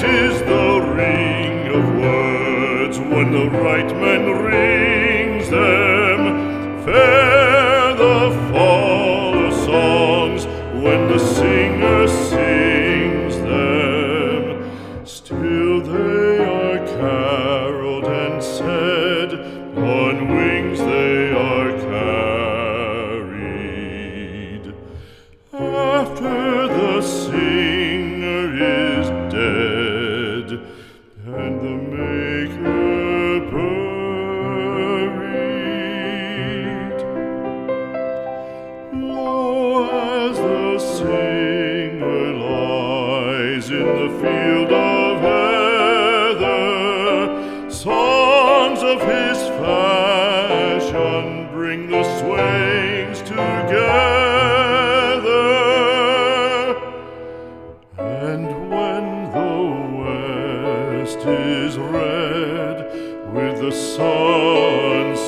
is the ring of words when the right man rings them. Fair the fall of songs when the singer sings them. Still they are caroled and said, on wings they are carried. After the singer is dead and the maker buried, lo, as the singer lies in the field of heather, songs of his fashion bring the swains together. And when the west is red with the sunset